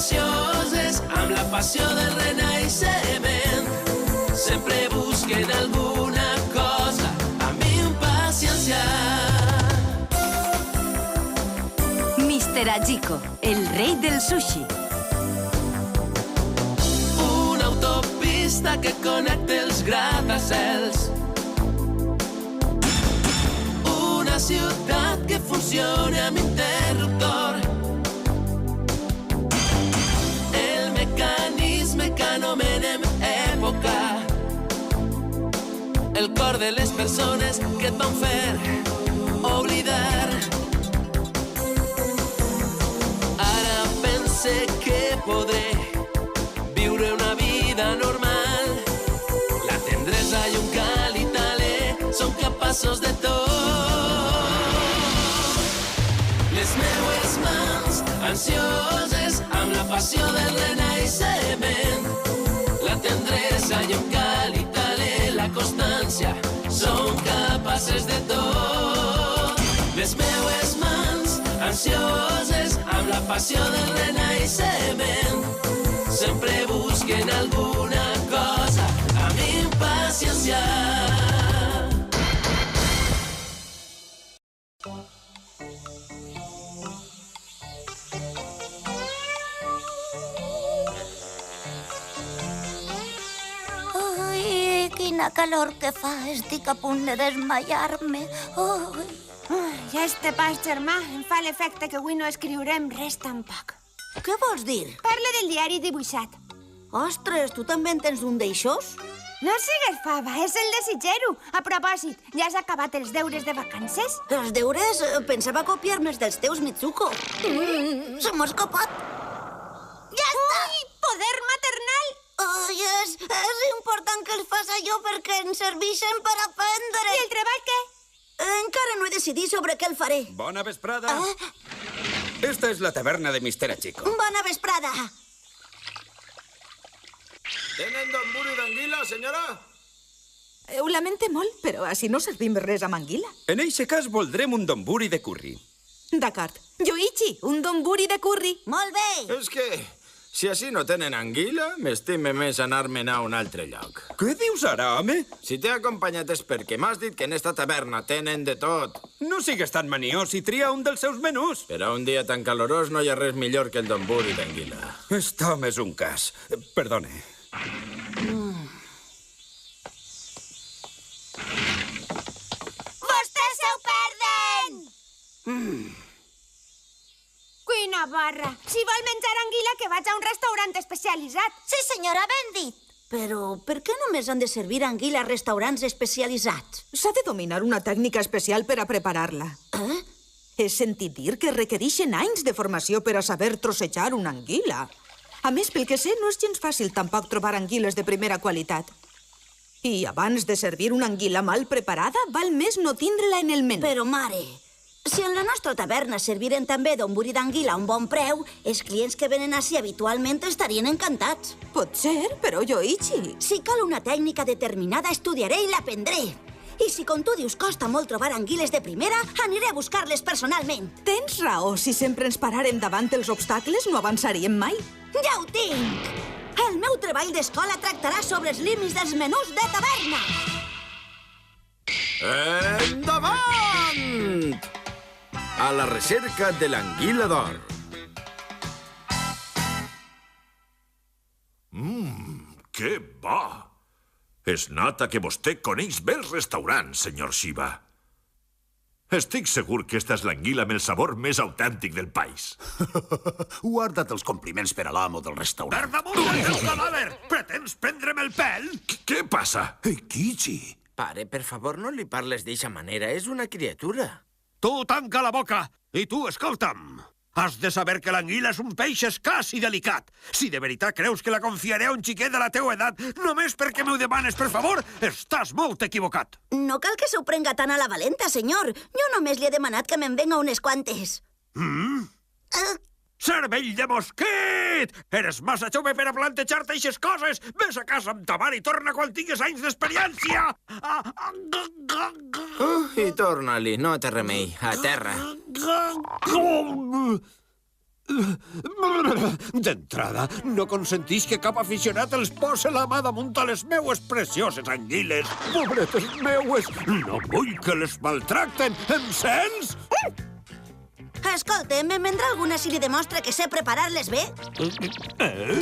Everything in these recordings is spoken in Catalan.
ansioses amb la passió del renaixement. Sempre busquen alguna cosa amb impaciència. Mr. Ajiko, el rei del sushi. Una autopista que connecta els gratacels. Una ciutat que funciona amb interruptor. El mecanisme que anomenem època. El cor de les persones que et van fer oblidar. Ara pense que podré viure una vida normal. La tendresa i un càlid talè són capaços de tot. Les meues mans ansioses amb la passió del renaixement. La tendresa i un càlid talè, la constància, són capaces de tot. Les meues mans ansioses amb la passió del renaixement. Sempre busquen alguna cosa amb impaciència. Ai, quina calor que fa. Estic a punt de desmaiar-me. I este pas, germà, em fa l'efecte que avui no escriurem res tampoc. Què vols dir? Parla del diari dibuixat. Ostres, tu també en tens un d'aixòs? No sigues fava, és el desitgero. A propòsit, ja has acabat els deures de vacances? Els deures? Pensava copiar-me els dels teus, Mitsuko. Se m'ha escapat. Ja està! Ui, poder maternal! Ai, és important que els faci jo perquè ens serveixen per aprendre. I el treball què? Encara no he decidit sobre què el faré. Bona vesprada. Esta és la taverna de Mr. Ajiko. Bona vesprada. Tenen donburi d'anguila, senyora? Ho lamente molt, però així no servim res amb anguila. En eixe cas voldrem un donburi de curri. D'acord. Yoichi, un donburi de curri. Molt bé. És que, si així no tenen anguila, m'estime més anar-me'n a un altre lloc. Què dius ara, home? Si t'he acompanyat és perquè m'has dit que en esta taverna tenen de tot. No sigues tan maniós i tria un dels seus menús. Per a un dia tan calorós no hi ha res millor que el donburi d'anguila. Està més un cas. Perdone. Vostès se ho perden! Quina barra! Si vol menjar anguila, que vaig a un restaurant especialitzat. Sí, senyora, ben dit. Però per què només han de servir anguila a restaurants especialitzats? S'ha de dominar una tècnica especial per a preparar-la. He sentit dir que requereixen anys de formació per a saber trossejar una anguila. A més, pel que sé, no és gens fàcil tampoc trobar anguiles de primera qualitat. I abans de servir una anguila mal preparada, val més no tindre-la en el menú. Però, mare, si en la nostra taverna serviren també donburi d'anguila a un bon preu, els clients que venen així habitualment estarien encantats. Pot ser, però Yoichi... Si cal una tècnica determinada, estudiaré i l'aprendré. I si, com tu dius, costa molt trobar anguiles de primera, aniré a buscar-les personalment. Tens raó, si sempre ens paràrem davant els obstacles, no avançaríem mai. Ja ho tinc! El meu treball d'escola tractarà sobre els límits dels menús de taverna. Endavant! A la recerca de l'anguila d'or. Que bo! Es nota que vostè coneix bé els restaurants, senyor Shiba. Estic segur que esta és l'anguila amb el sabor més autèntic del país. Guarda't els compliments per a l'amo del restaurant. Per damunt del teu cadàver! Pretens prendre'm el pèl? Què passa? Kichi! Pare, per favor, no li parles d'eixa manera. És una criatura. Tu tanca la boca! I tu, escolta'm! Has de saber que l'anguila és un peix escàs i delicat. Si de veritat creus que la confiaré a un xiquet de la teua edat només perquè m'ho demanes, per favor, estàs molt equivocat. No cal que s'ho prenga tan a la valenta, senyor. Jo només li he demanat que me'n venga unes quantes. Cervell de mosquit! Eres massa jove per a plantejar-te eixes coses! Ves a casa amb ta mare i torna quan tingues anys d'experiència! I torna-li, no té remei. A terra. D'entrada, no consentís que cap aficionat els posi la mà damunt a les meues precioses anguiles. Pobretes meues, no vull que les maltracten, em sents? Escolta, me'n vendrà alguna si li demostra que sé preparar-les bé?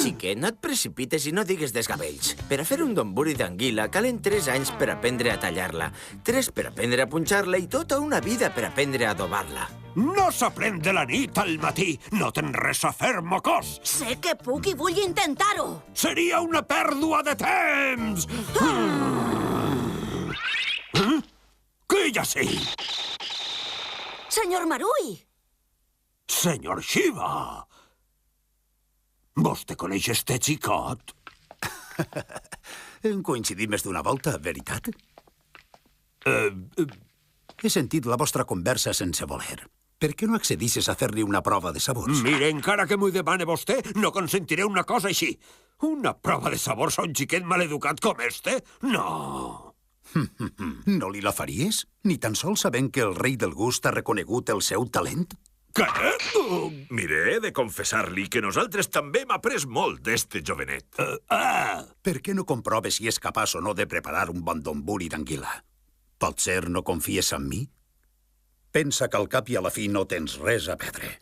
Xiquet, no et precipites i no digues desgabells. Per a fer un donburi d'anguila calen 3 anys per aprendre a tallar-la, 3 per aprendre a punxar-la i tota una vida per aprendre a adobar-la. No s'aprèn de la nit al matí. No tens res a fer, mocós. Sé que puc i vull intentar-ho. Seria una pèrdua de temps. Què hi ha sí? Senyor Marui! Senyor Shiva! Vostè coneix este xicot? Hem coincidit més d'una volta, veritat? He sentit la vostra conversa sense voler. Per què no accedisses a fer-li una prova de sabors? Mire, encara que m'ho demane vostè, no consentiré una cosa així. Una prova de sabors a un xiquet maleducat com este? No! No li la faries? Ni tan sols sabent que el rei del gust ha reconegut el seu talent? Què? Mire, he de confessar-li que nosaltres també hem après molt d'este jovenet. Per què no comproves si és capaç o no de preparar un bon donburi d'anguila? Potser no confies en mi? Pensa que al cap i a la fi no tens res a perdre.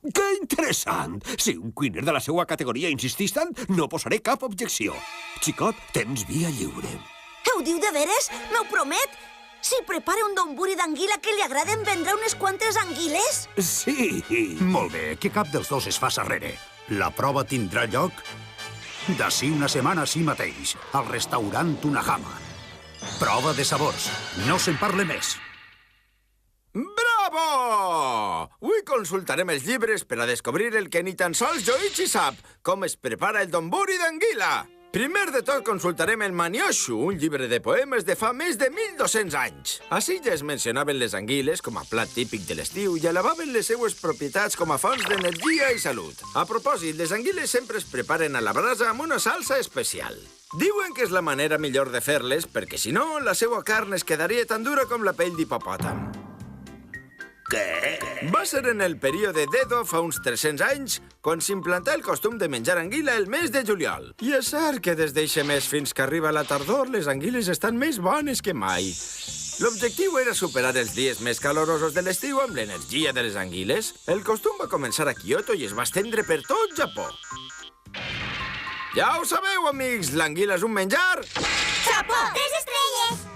Que interessant! Si un cuiner de la seva categoria insistís tant, no posaré cap objecció. Xicot, tens via lliure. Ho diu de veres? M'ho promet? Si prepara un donburi d'anguila que li agrada, em vendrà unes quantes anguiles? Sí. Molt bé, que cap dels dos es faci arrere. La prova tindrà lloc d'ací una setmana així mateix, al restaurant Unahama. Prova de sabors. No se'n parle més. Bravo! Avui consultarem els llibres per a descobrir el que ni tan sols Yoichi sap, com es prepara el donburi d'anguila. Primer de tot consultarem el Manyoshu, un llibre de poemes de fa més de 1.200 anys. Així ja es mencionaven les anguiles com a plat típic de l'estiu i alabaven les seues propietats com a fonts d'energia i salut. A propòsit, les anguiles sempre es preparen a la brasa amb una salsa especial. Diuen que és la manera millor de fer-les perquè, si no, la seva carn es quedaria tan dura com la pell d'hipopòtam. Què? Va ser en el període d'Edo fa uns 300 anys quan s'implantà el costum de menjar anguila el mes de juliol. I és cert que des d'eixe mes fins que arriba la tardor les anguiles estan més bones que mai. L'objectiu era superar els dies més calorosos de l'estiu amb l'energia de les anguiles. El costum va començar a Kyoto i es va estendre per tot Japó. Ja ho sabeu, amics, l'anguila és un menjar... Xapó! 3 estrelles!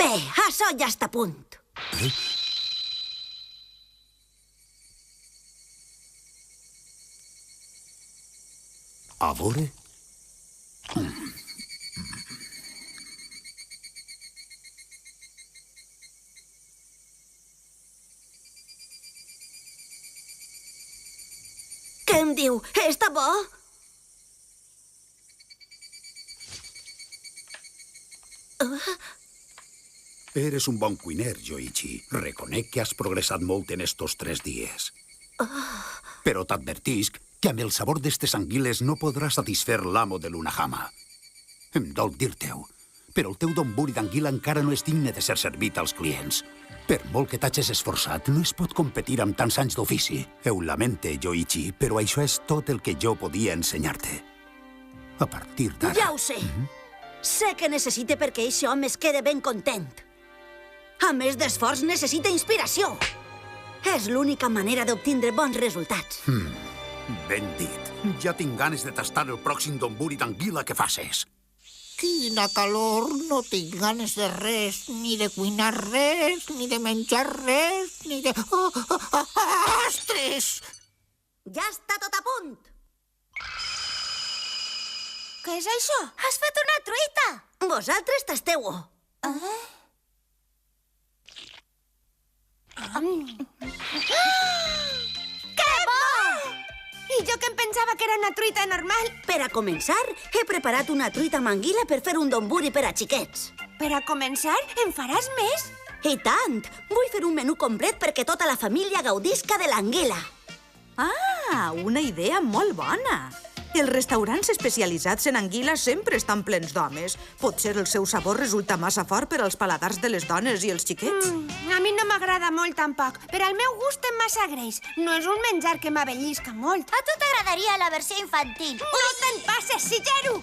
Bé, això ja està a punt. A veure... Què em diu? Està bo? Eres un bon cuiner, Yoichi. Reconec que has progressat molt en estos 3 dies. Però t'advertisc que amb el sabor d'estes anguiles no podràs satisfer l'amo de l'Unahama. Em dol dir-te-ho, però el teu donburi d'anguila encara no és digne de ser servit als clients. Per molt que t'hagis esforçat, no es pot competir amb tants anys d'ofici. Ho lamente, Yoichi, però això és tot el que jo podia ensenyar-te. A partir d'ara... Ja ho sé. Sé que necessite perquè aquest home es quede ben content. A més d'esforç, necessita inspiració. És l'única manera d'obtindre bons resultats. Ben dit. Ja tinc ganes de tastar el pròxim donburi d'anguila que facis. Quina calor! No tinc ganes de res, ni de cuinar res, ni de menjar res, ni de... Ostres! Ja està tot a punt. Què és això? Has fet una truita. Vosaltres tasteu-ho. Que bo! I jo que em pensava que era una truita normal. Per a començar, he preparat una truita amb anguila per fer un donburi per a xiquets. Per a començar, en faràs més? I tant! Vull fer un menú complet perquè tota la família gaudisca de l'anguila. Ah, una idea molt bona. Els restaurants especialitzats en anguila sempre estan plens d'homes. Potser el seu sabor resulta massa fort per als paladars de les dones i els xiquets. A mi no m'agrada molt, tampoc. Per al meu gust és massa greix. No és un menjar que m'abellisca molt. A tu t'agradaria la versió infantil. No te'n passes, Silleru!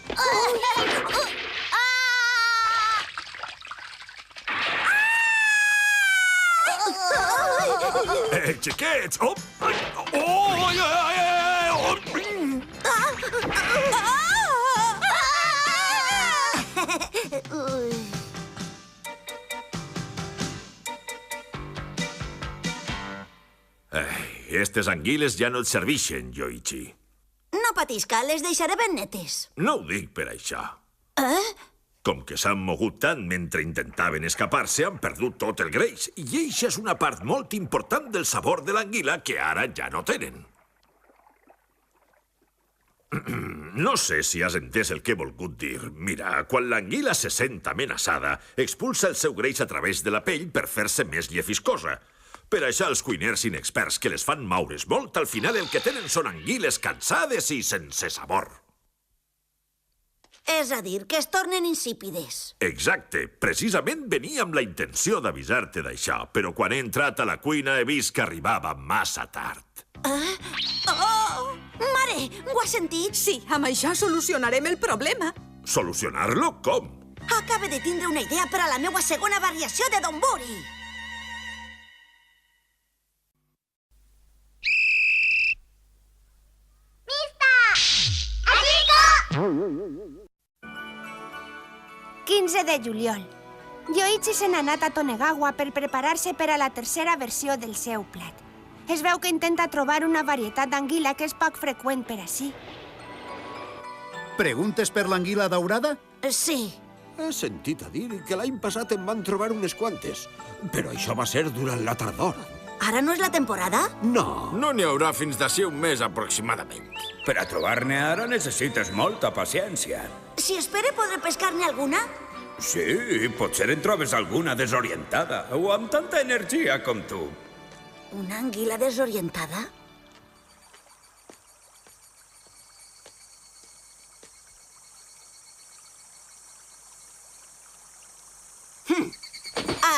Xiquets! Oh! Oh! Estes anguiles ja no et serveixen, Yoichi. No patisca, les deixaré ben netes. No ho dic per això. Com que s'han mogut tant mentre intentaven escapar-se, han perdut tot el greix. I eixa és una part molt important del sabor de l'anguila que ara ja no tenen. No sé si has entès el que he volgut dir. Mira, quan l'anguila se sent amenaçada, expulsa el seu greix a través de la pell per fer-se més llefiscosa. Per això els cuiners inexperts que les fan moure's molt, al final el que tenen són anguiles cansades i sense sabor. És a dir, que es tornen insípides. Exacte. Precisament venia amb la intenció d'avisar-te d'això, però quan he entrat a la cuina he vist que arribava massa tard. Mare, ho has sentit? Sí, amb això solucionarem el problema. Solucionar-lo? Com? Acabo de tindre una idea per a la meva segona variació de donburi. Mista! Ajico! 15 de juliol. Yoichi se n'ha anat a Tonegawa per preparar-se per a la tercera versió del seu plat. Es veu que intenta trobar una varietat d'anguila que és poc freqüent per ací. Preguntes per l'anguila daurada? Sí. He sentit a dir que l'any passat en van trobar unes quantes, però això va ser durant la tardor. Ara no és la temporada? No. No n'hi haurà fins d'ací un mes, aproximadament. Per a trobar-ne ara necessites molta paciència. Si espere, podré pescar-ne alguna? Sí, potser en trobes alguna desorientada o amb tanta energia com tu. Una anguila desorientada?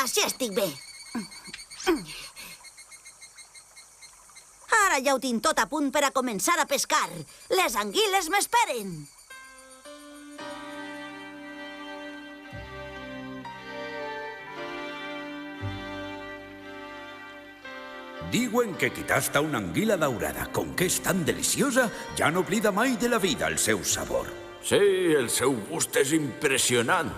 Així estic bé. Ara ja ho tinc tot a punt per a començar a pescar. Les anguiles m'esperen. Diuen que qui tasta una anguila daurada, com que és tan deliciosa, ja no oblida mai de la vida el seu sabor. Sí, el seu gust és impressionant.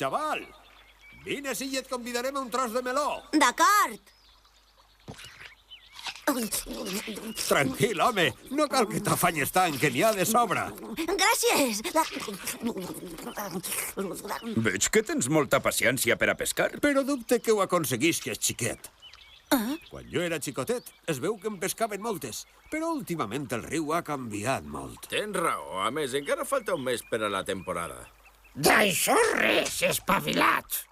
Xaval, vine si i et convidarem a un tros de meló. D'acord. Tranquil, home, no cal que t'afanyes tant, que n'hi ha de sobra. Gràcies. Veig que tens molta paciència per a pescar. Però dubte que ho aconseguisques, xiquet. Quan jo era xicotet, es veu que en pescaven moltes, però últimament el riu ha canviat molt. Tens raó. A més, encara falta un mes per a la temporada. D'això res, espavilat.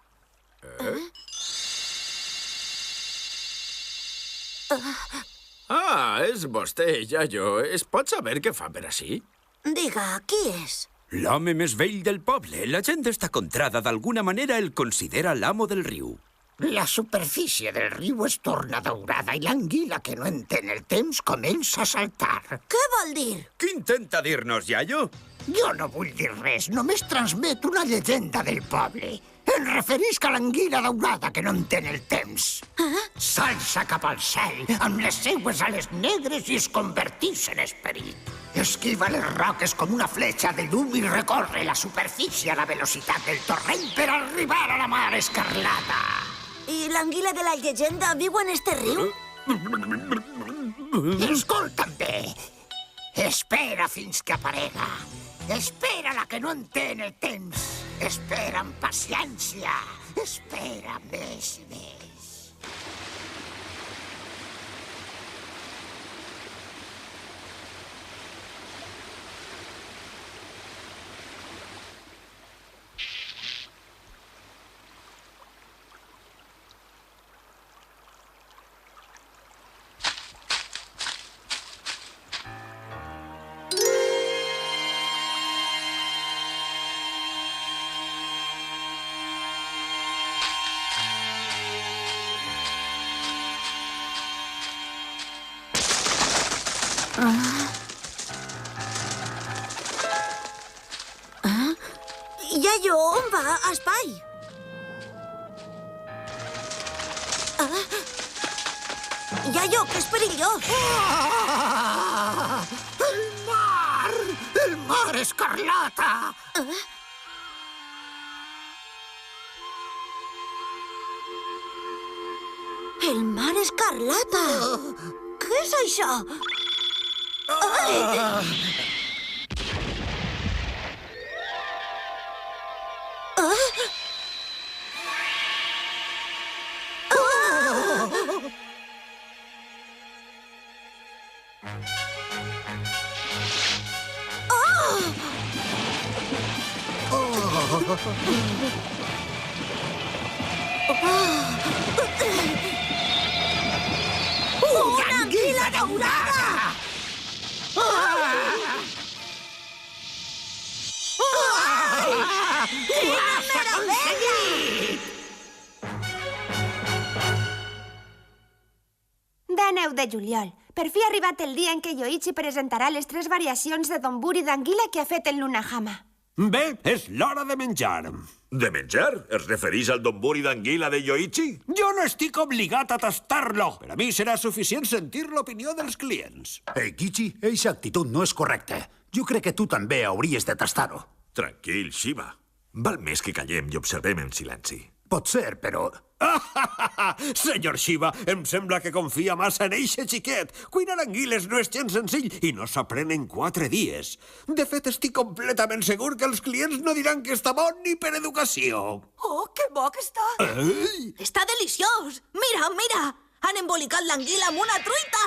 És vostè, iaio. Es pot saber què fa per ací? Diga, qui és? L'home més vell del poble. La gent d'esta contrada d'alguna manera el considera l'amo del riu. La superfície del riu es torna daurada i l'anguila que no entén el temps comença a saltar. Què vol dir? Què intenta dir-nos, iaio? Jo no vull dir res, només transmet una llegenda del poble. Em referisc a l'anguila daurada que no entén el temps. S'alça cap al cel amb les seues ales negres i es converteix en esperit. Esquiva les roques com una fletxa de llum i recorre la superfície a la velocitat del torrent per arribar a la mar escarlata. I l'anguila de la llegenda viu en este riu? Escolta'm bé. Espera fins que aparega. Espera la que no entén el temps. Espera amb paciència. Espera més i més. Iaio, on va? Espai! Iaio, que és perillós! El mar! El mar escarlata! El mar escarlata! Què és això? Una anguila daurada! Quina meravella! De 9 de juliol. Per fi ha arribat el dia en què Yoichi presentarà les 3 variacions de donburi d'anguila que ha fet el Lunahama. Bé, és l'hora de menjar. De menjar? Es referís al donburi d'anguila de Yoichi? Jo no estic obligat a tastar-lo. Per a mi serà suficient sentir l'opinió dels clients. Ei, Kichi, eixa actitud no és correcta. Jo crec que tu també hauries de tastar-ho. Tranquil, Shiva. Val més que callem i observem en silenci. Pot ser, però... Senyor Shiva, em sembla que confia massa en eixe xiquet. Cuinar anguiles no és gens senzill i no s'aprèn en 4 dies. De fet, estic completament segur que els clients no diran que està bon ni per educació. Oh, que bo que està! Està deliciós! Mira, mira! Han embolicat l'anguila amb una truita!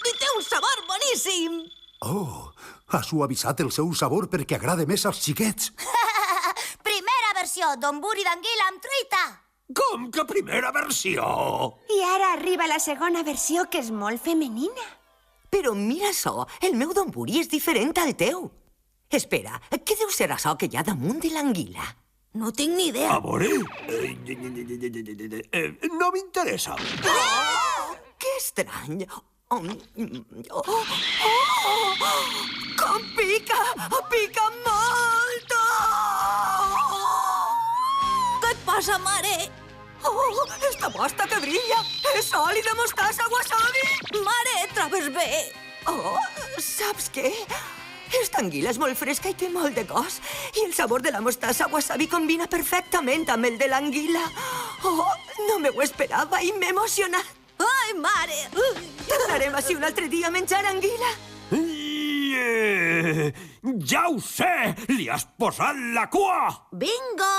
I té un sabor boníssim! Oh, ha suavitzat el seu sabor perquè agrada més als xiquets. Primera versió, donburi d'anguila amb truita. Com que primera versió? I ara arriba la segona versió, que és molt femenina. Però mira això, el meu donburi és diferent al teu. Espera, què deu ser això que hi ha damunt de l'anguila? No tinc ni idea. A veure... no m'interessa. Oh, que estrany. Com pica! Pica molt! Què et passa, mare? Oh, esta pasta que brilla! És oli de mostassa wasabi! Mare, et trobes bé? Oh, saps què? Esta anguila és molt fresca i té molt de cos. I el sabor de la mostassa wasabi combina perfectament amb el de l'anguila. Oh, no me ho esperava i m'he emocionat. Ai, mare! Tornarem així un altre dia a menjar anguila? Ja ho sé! Li has posat la cua! Bingo!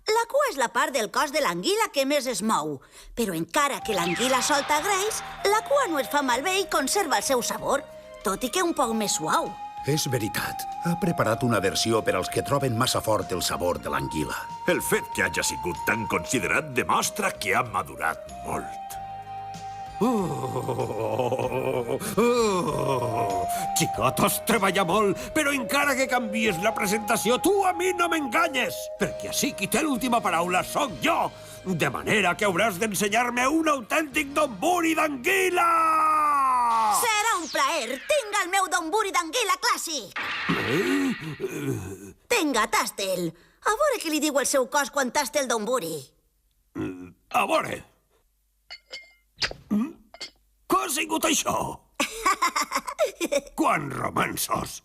La cua és la part del cos de l'anguila que més es mou. Però encara que l'anguila solta greix, la cua no es fa malbé i conserva el seu sabor, tot i que un poc més suau. És veritat. Ha preparat una versió per als que troben massa fort el sabor de l'anguila. El fet que hagi sigut tan considerat demostra que ha madurat molt. Xicot, has treballat molt, però encara que canvies la presentació, tu a mi no m'enganyes, perquè així qui té l'última paraula sóc jo, de manera que hauràs d'ensenyar-me un autèntic donburi d'anguila! Serà un plaer. Tinga el meu donburi d'anguila clàssic. Tinga, tasta'l. A veure què li diu el seu cos quan tasta el Donburi. A veure. Què ha sigut això? Quants romansos!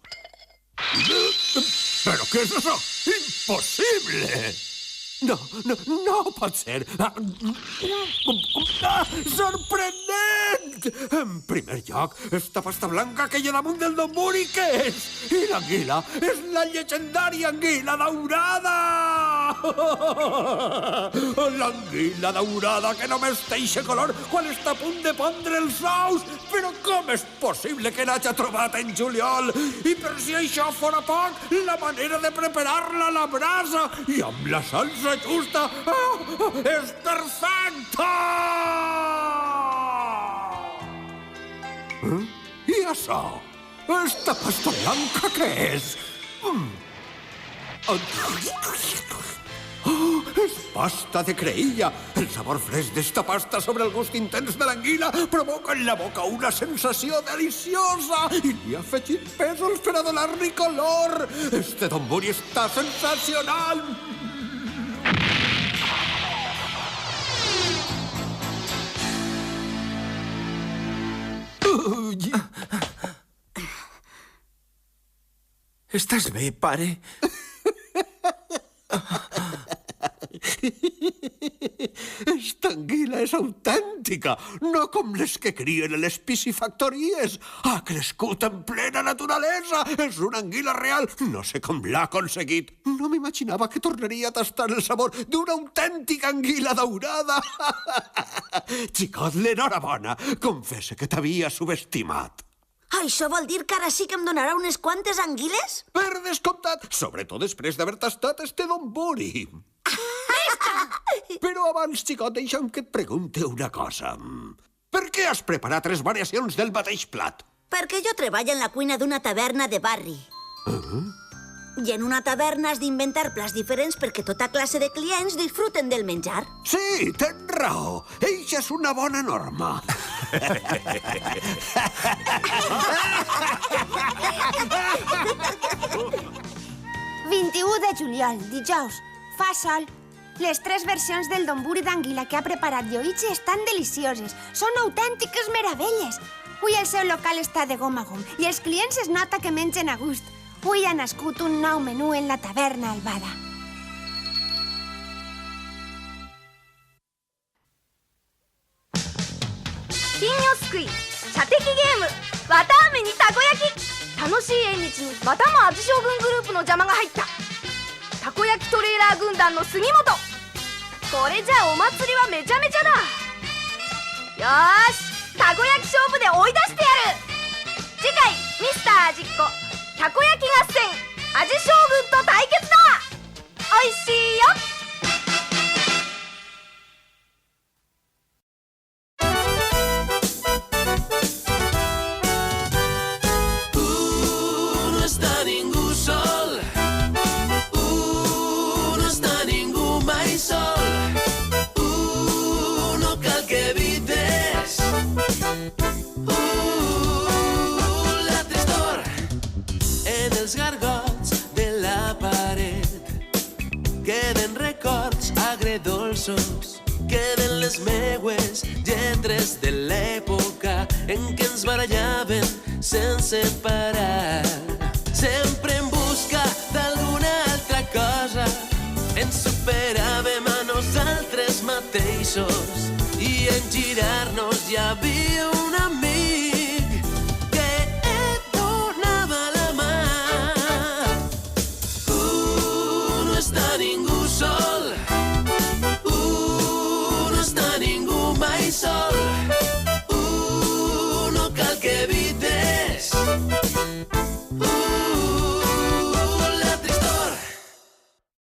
Però què és això? Impossible! No pot ser. Sorprenent! En primer lloc, esta pasta blanca que hi ha damunt del Donburi, què és? I l'anguila és la llegendària anguila daurada! L'anguila daurada que només té eixe color quan està a punt de pondre els ous! Però com és possible que l'haja trobat en juliol? I per si això fora poc, la manera de preparar-la a la brasa i amb la salsa justa és perfecta! I això? Esta pasta blanca què és? És pasta de creïlla. El sabor fresc d'esta pasta sobre el gust intens de l'anguila provoca en la boca una sensació deliciosa i li ha afegit pèsols per a donar-li color. Este Donburi està sensacional! Estàs bé, pare? Esta anguila és autèntica, no com les que crien a les piscifactories. Ha crescut en plena naturalesa. És una anguila real. No sé com l'ha aconseguit. No m'imaginava que tornaria a tastar el sabor d'una autèntica anguila daurada. Xicot, l'enhorabona. Confessa que t'havia subestimat. Això vol dir que ara sí que em donarà unes quantes anguiles? Per descomptat, sobretot després d'haver tastat este Donburi. Però abans, xicot, deixa'm que et pregunte una cosa. Per què has preparat 3 variacions del mateix plat? Perquè jo treballo en la cuina d'una taverna de barri. I en una taverna has d'inventar plats diferents perquè tota classe de clients disfruten del menjar. Sí, tens raó. Eixa és una bona norma. 21 de juliol, dijous. Fa sol. Les 3 versions del Donburi d'anguila que ha preparat Yoichi estan delicioses. Són autèntiques meravelles. Avui el seu local està de gom a gom i els clients es nota que mengen a gust. Avui ha nascut un nou menú en la taverna Albada. Kinyo-sukui, 射的ゲーム、わたあめにたこ焼き。楽しい縁日にまたも味将軍グループの邪魔が入った。たこ焼きトレーラー軍団の杉本。これじゃお祭りはめちゃめちゃだ。よーし、たこ焼き勝負で追い出してやる。次回ミスター味っ子たこ焼き合戦、味将軍と対決だ。おいしいよ。Els gargots de la paret queden records agredolços, queden les meues lletres de l'època en què ens barallaven sense parar. Sempre en busca d'alguna altra cosa ens superàvem a nosaltres mateixos i en girar-nos hi havia un